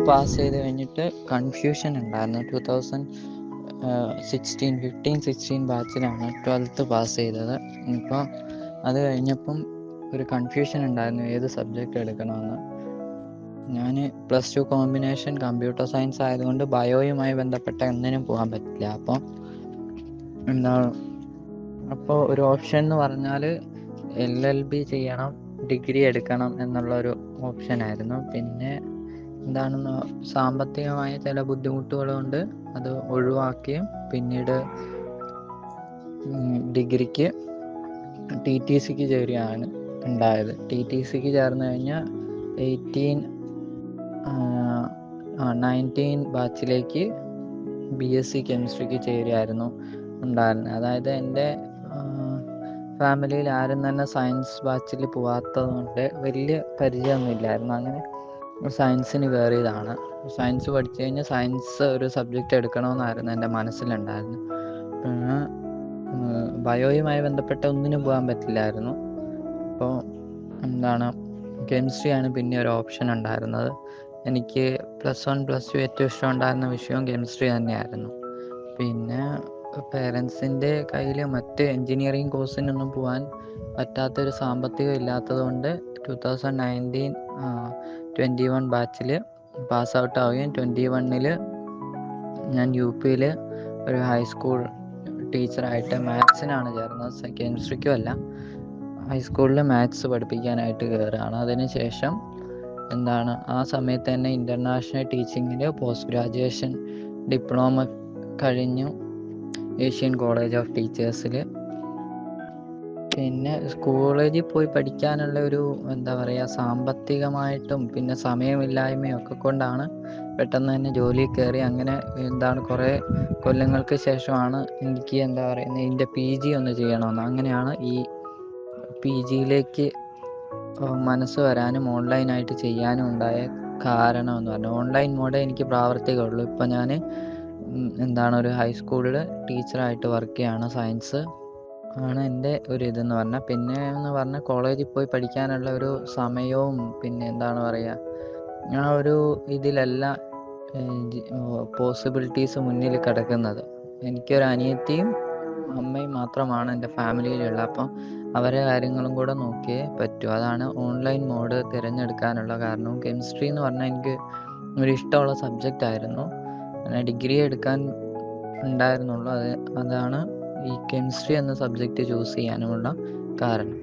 Pass ചെയ്ത് കഴിഞ്ഞിട്ട് confusion ഉണ്ടായിരുന്നു. 2016 ബാച്ചിലാണ് 12th പാസ് ചെയ്തത്. ഇപ്പോൾ അത് കഴിഞ്ഞപ്പം ഒരു കൺഫ്യൂഷൻ ഉണ്ടായിരുന്നു ഏത് സബ്ജക്റ്റ് എടുക്കണമെന്ന്. ഞാൻ +2 കോമ്പിനേഷൻ കമ്പ്യൂട്ടർ സയൻസ് ആയതുകൊണ്ട് ബയോയുമായി ബന്ധപ്പെട്ട ഒന്നിനും പോകാൻ പറ്റില്ല. അപ്പോൾ ഒരു ഓപ്ഷൻ എന്ന് പറഞ്ഞാൽ LLB ചെയ്യണം, ഡിഗ്രി എടുക്കണം എന്നുള്ളൊരു ഓപ്ഷനായിരുന്നു. പിന്നെ സാമ്പത്തികമായ ചില ബുദ്ധിമുട്ടുകൾ കൊണ്ട് അത് ഒഴിവാക്കുകയും പിന്നീട് ഡിഗ്രിക്ക് TTCക്ക് ചേരുകയാണ് ഉണ്ടായത്. TTCക്ക് ചേർന്ന് കഴിഞ്ഞാൽ 19 ബാച്ചിലേക്ക് BSc കെമിസ്ട്രിക്ക് ചേരുകയായിരുന്നു ഉണ്ടായിരുന്നത്. അതായത് എൻ്റെ ഫാമിലിയിൽ ആരും തന്നെ സയൻസ് ബാച്ചിൽ പോകാത്തത് കൊണ്ട് വലിയ പരിചയമൊന്നുമില്ലായിരുന്നു. അങ്ങനെ സയൻസിന് കയറിയതാണ്. സയൻസ് പഠിച്ചു കഴിഞ്ഞാൽ സയൻസ് ഒരു സബ്ജക്റ്റ് എടുക്കണമെന്നായിരുന്നു എൻ്റെ മനസ്സിലുണ്ടായിരുന്നു. പിന്നെ ബയോയുമായി ബന്ധപ്പെട്ട ഒന്നിനും പോകാൻ പറ്റില്ലായിരുന്നു. അപ്പോൾ കെമിസ്ട്രിയാണ് പിന്നെ ഒരു ഓപ്ഷൻ ഉണ്ടായിരുന്നത്. എനിക്ക് +1 +2 ഏറ്റവും ഇഷ്ടമുണ്ടായിരുന്ന വിഷയവും കെമിസ്ട്രി തന്നെയായിരുന്നു. പിന്നെ പേരൻസിൻ്റെ കയ്യിൽ മറ്റ് എൻജിനീയറിങ് കോഴ്സിനൊന്നും പോകാൻ പറ്റാത്തൊരു സാമ്പത്തികം ഇല്ലാത്തത് കൊണ്ട് 2019-21 ബാച്ചിൽ പാസ് ഔട്ട് ആവുകയും 21-ൽ ഞാൻ UPയിൽ ഒരു ഹൈസ്കൂൾ ടീച്ചറായിട്ട് മാത്സിനാണ് ചേർന്നത്, കെമിസ്ട്രിക്കും അല്ല. ഹൈസ്കൂളിൽ മാത്സ് പഠിപ്പിക്കാനായിട്ട് കയറുകയാണ്. അതിനുശേഷം ആ സമയത്ത് തന്നെ ഇൻ്റർനാഷണൽ ടീച്ചിങ്ങിൽ പോസ്റ്റ് ഗ്രാജുവേഷൻ ഡിപ്ലോമ കഴിഞ്ഞു ഏഷ്യൻ കോളേജ് ഓഫ് ടീച്ചേഴ്സിൽ. പിന്നെ കോളേജിൽ പോയി പഠിക്കാനുള്ള ഒരു സാമ്പത്തികമായിട്ടും പിന്നെ സമയമില്ലായ്മയും ഒക്കെ കൊണ്ടാണ് പെട്ടെന്ന് തന്നെ ജോലിയിൽ കയറി. അങ്ങനെ കുറേ കൊല്ലങ്ങൾക്ക് ശേഷമാണ് എനിക്ക് ഇതിൻ്റെ PG ഒന്ന് ചെയ്യണമെന്ന്. അങ്ങനെയാണ് ഈ PGയിലേക്ക് മനസ്സ് വരാനും ഓൺലൈനായിട്ട് ചെയ്യാനും ഉണ്ടായ കാരണം എന്ന് പറഞ്ഞാൽ ഓൺലൈൻ മോഡേ എനിക്ക് പ്രാവർത്തികമുള്ളൂ. ഇപ്പം ഞാൻ ഒരു ഹൈസ്കൂളിൽ ടീച്ചറായിട്ട് വർക്ക് ചെയ്യാണ്. സയൻസ് ആണ് എൻ്റെ ഒരു ഇതെന്ന് പറഞ്ഞാൽ. പിന്നെ എന്ന് പറഞ്ഞാൽ കോളേജിൽ പോയി പഠിക്കാനുള്ള ഒരു സമയവും പിന്നെ ആ ഒരു ഇതിലല്ല പോസിബിലിറ്റീസ് മുന്നിൽ കിടക്കുന്നത്. എനിക്കൊരു അനിയത്തിയും അമ്മയും മാത്രമാണ് എൻ്റെ ഫാമിലിയിലുള്ളത്. അപ്പം അവരെ കാര്യങ്ങളും കൂടെ നോക്കിയേ പറ്റൂ. അതാണ് ഓൺലൈൻ മോഡ് തിരഞ്ഞെടുക്കാനുള്ള കാരണവും. കെമിസ്ട്രി എന്ന് പറഞ്ഞാൽ എനിക്ക് ഒരു ഇഷ്ടമുള്ള സബ്ജക്റ്റ് ആയിരുന്നു. ഡിഗ്രി എടുക്കാൻ ഉണ്ടായിരുന്നുള്ളൂ. അതാണ് ഈ കെമിസ്ട്രി എന്ന സബ്ജക്റ്റ് ചൂസ് ചെയ്യാനുമുള്ള കാരണം.